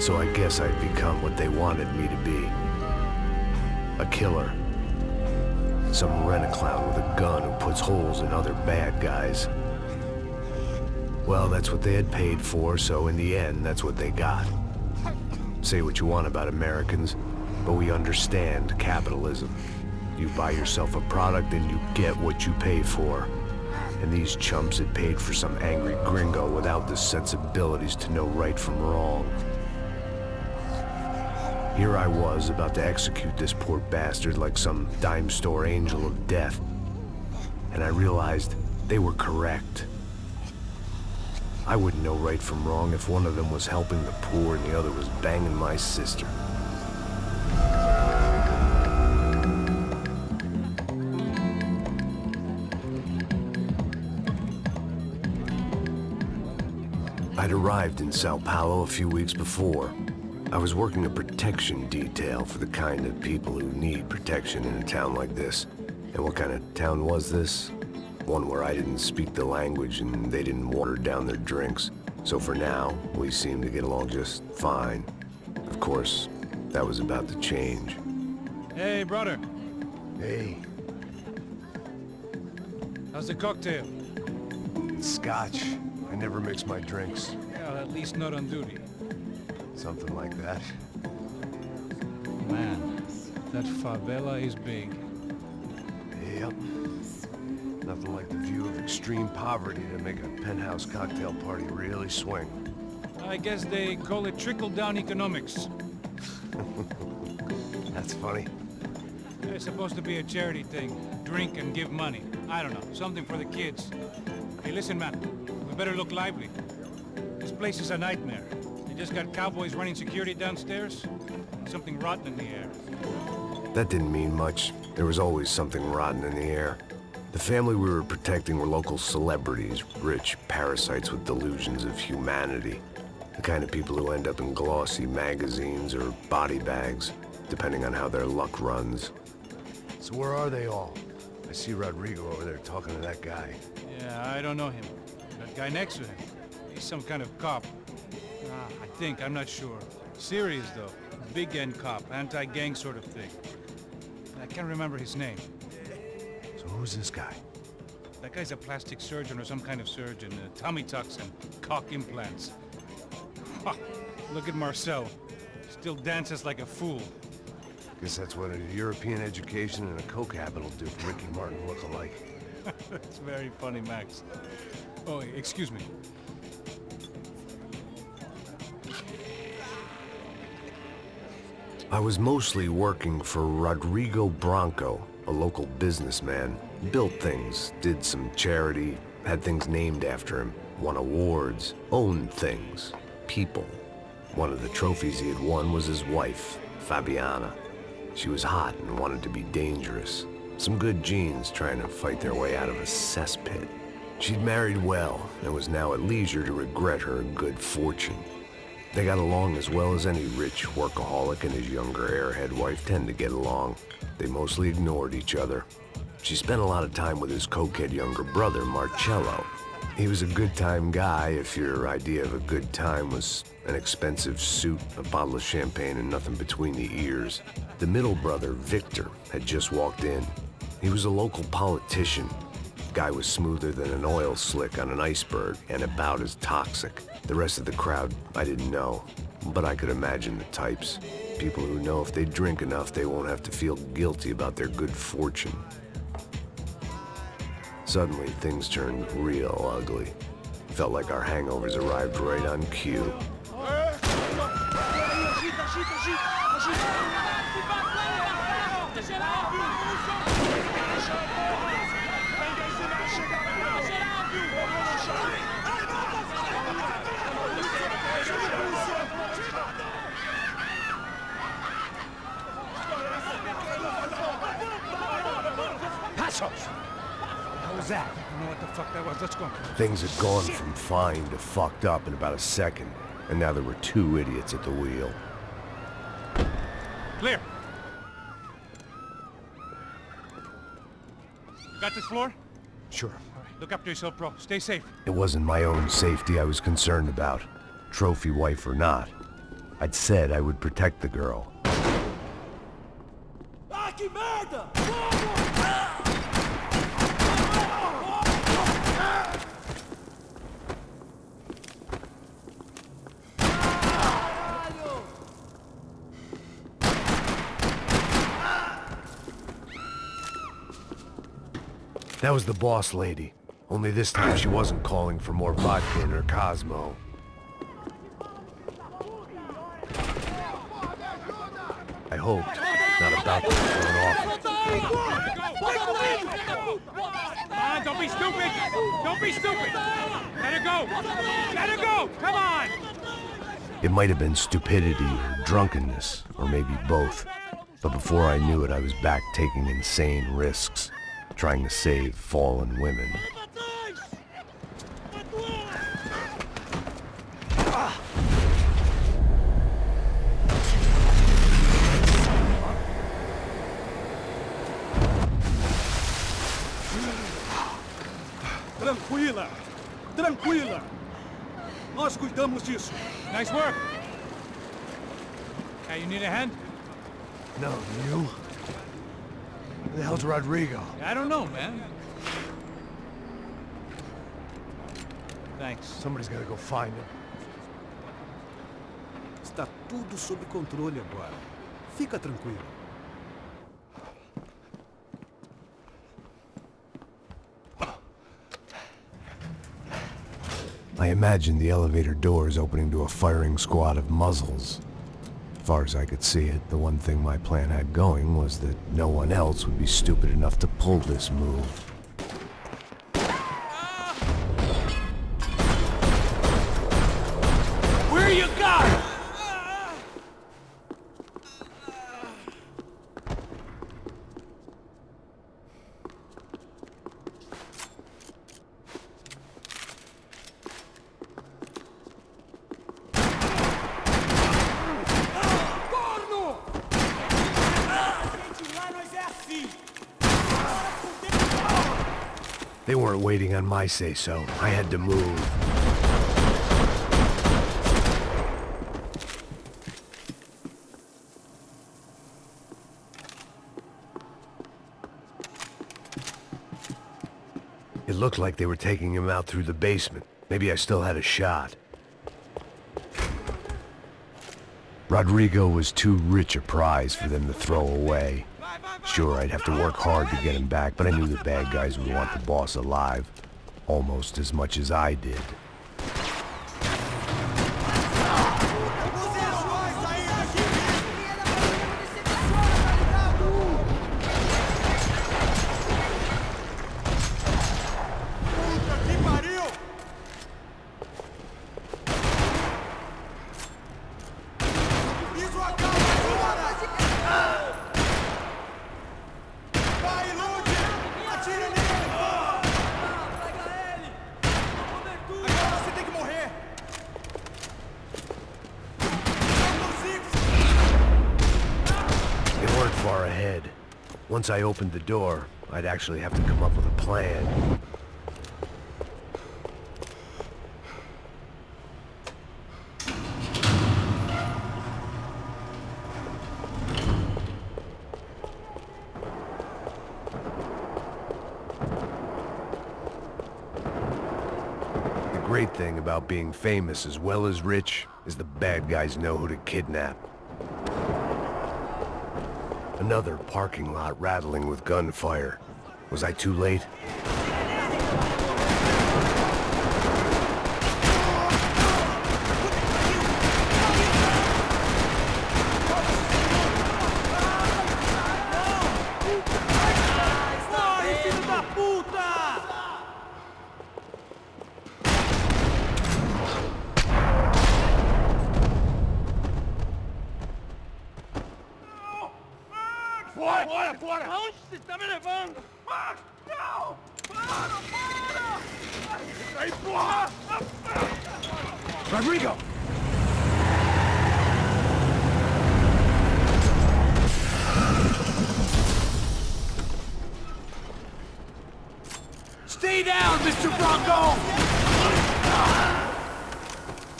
So I guess I'd become what they wanted me to be. A killer. Some rent-a-clown with a gun who puts holes in other bad guys. Well, that's what they had paid for, so in the end, that's what they got. Say what you want about Americans, but we understand capitalism. You buy yourself a product and you get what you pay for. And these chumps had paid for some angry gringo without the sensibilities to know right from wrong. Here I was, about to execute this poor bastard like some dime store angel of death. And I realized they were correct. I wouldn't know right from wrong if one of them was helping the poor and the other was banging my sister. I'd arrived in São Paulo a few weeks before. I was working a protection detail for the kind of people who need protection in a town like this. And what kind of town was this? One where I didn't speak the language and they didn't water down their drinks. So for now, we seemed to get along just fine. Of course, that was about to change. Hey, brother. Hey. How's the cocktail? It's scotch. I never mix my drinks. Well, at least not on duty. Something like that. Man, that favela is big. Yep. Nothing like the view of extreme poverty to make a penthouse cocktail party really swing. I guess they call it trickle-down economics. That's funny. It's supposed to be a charity thing. Drink and give money. I don't know, something for the kids. Hey, listen, man. We better look lively. This place is a nightmare. They just got cowboys running security downstairs. And something rotten in the air. That didn't mean much. There was always something rotten in the air. The family we were protecting were local celebrities, rich parasites with delusions of humanity. The kind of people who end up in glossy magazines or body bags, depending on how their luck runs. So where are they all? I see Rodrigo over there talking to that guy. Yeah, I don't know him. That guy next to him. He's some kind of cop. I think, I'm not sure. Serious, though. Big end cop, anti-gang sort of thing. I can't remember his name. So who's this guy? That guy's a plastic surgeon or some kind of surgeon. Tummy tucks and cock implants. Ha! Look at Marcel. Still dances like a fool. Guess that's what a European education and a coke habit will do for Ricky Martin look-alike. That's very funny, Max. Oh, excuse me. I was mostly working for Rodrigo Branco, a local businessman. Built things, did some charity, had things named after him, won awards, owned things, people. One of the trophies he had won was his wife, Fabiana. She was hot and wanted to be dangerous. Some good genes trying to fight their way out of a cesspit. She'd married well and was now at leisure to regret her good fortune. They got along as well as any rich workaholic and his younger airhead wife tend to get along. They mostly ignored each other. She spent a lot of time with his cokehead younger brother, Marcello. He was a good-time guy if your idea of a good time was an expensive suit, a bottle of champagne, and nothing between the ears. The middle brother, Victor, had just walked in. He was a local politician. Guy was smoother than an oil slick on an iceberg and about as toxic. The rest of the crowd, I didn't know, but I could imagine the types. People who know if they drink enough, they won't have to feel guilty about their good fortune. Suddenly, things turned real ugly. Felt like our hangovers arrived right on cue. How was that? I don't know what the fuck that was. Let's go. Things had gone from fine to fucked up in about a second, and now there were two idiots at the wheel. Clear. You got this floor? Sure. All right. Look after yourself, bro. Stay safe. It wasn't my own safety I was concerned about, trophy wife or not. I'd said I would protect the girl. Ah, que merda! That was the boss lady. Only this time she wasn't calling for more vodka in her Cosmo. I hoped, not about to be thrown off. Come on, don't be stupid! Don't be stupid! Let her go! Let her go! Come on! It might have been stupidity or drunkenness, or maybe both. But before I knew it, I was back taking insane risks, trying to save fallen women. Tranquila! Tranquila! Nós cuidamos disso. Nice work! Hey, you need a hand? No, you? Who the hell's Rodrigo? I don't know, man. Thanks. Somebody's gotta go find him. Está tudo sob controle agora. Fica tranquilo. I imagined the elevator doors opening to a firing squad of muzzles. As far as I could see it, the one thing my plan had going was that no one else would be stupid enough to pull this move. Where you got? They weren't waiting on my say-so. I had to move. It looked like they were taking him out through the basement. Maybe I still had a shot. Rodrigo was too rich a prize for them to throw away. Sure, I'd have to work hard to get him back, but I knew the bad guys would want the boss alive, almost as much as I did. Far ahead. Once I opened the door, I'd actually have to come up with a plan. The great thing about being famous as well as rich is the bad guys know who to kidnap. Another parking lot rattling with gunfire. Was I too late? Fora! Aonde você está me levando? Max, não! Para! Aí, porra! Rodrigo! Stay down, Mr. Branco!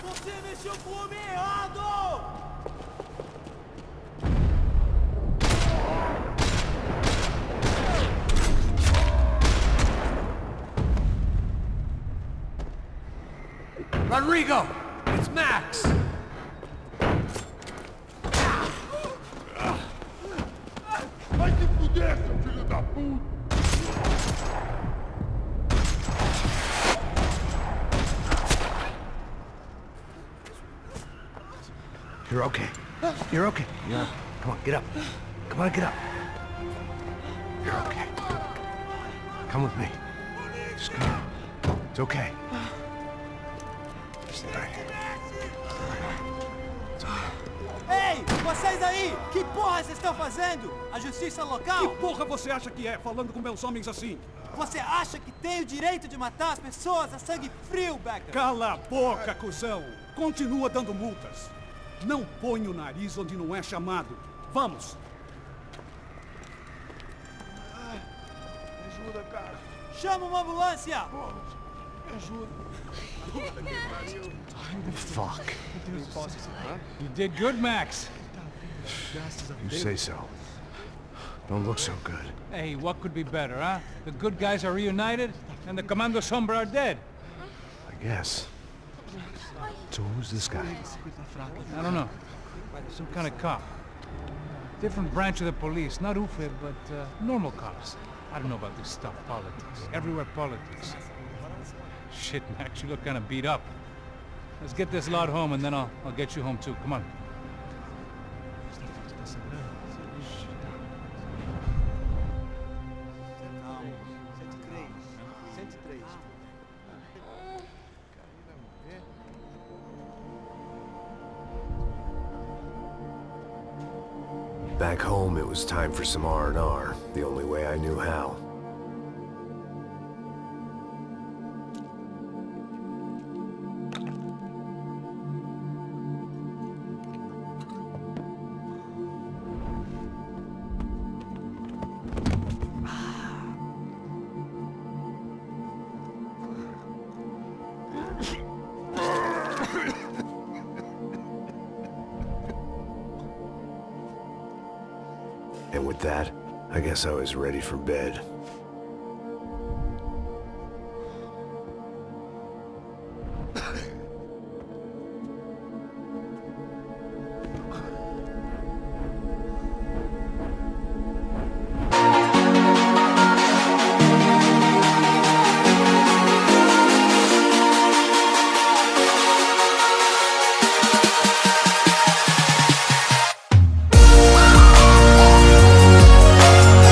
Você mexeu com o homem errado! Rodrigo! It's Max! Vai se fuder, seu filho da puta! You're okay. You're okay. Yeah. Come on, get up. Come on, get up. You're okay. Come with me. Just come on. It's okay. Stay right here. It's okay. Ei, vocês aí! Que porra vocês estão fazendo? A justiça local? Que porra você acha que é, falando com meus homens assim? Você acha que tem o direito de matar as pessoas a sangue frio, Becker? Cala a boca, cuzão! Continua dando multas. Não põe o nariz onde não é chamado. Vamos! Ajuda, cara. Chama uma ambulância! Me ajuda. Fuck. You did good, Max. You say so. Don't look so good. Hey, what could be better, huh? The good guys are reunited, and the Commando Sombra are dead. I guess. So who's this guy? I don't know. Some kind of cop. Different branch of the police. Not UFE, but normal cops. I don't know about this stuff, politics. Everywhere politics. Shit, Max, you look kind of beat up. Let's get this lot home, and then I'll get you home too. Come on. Back home, it was time for some R&R, the only way I knew how. And with that, I guess I was ready for bed.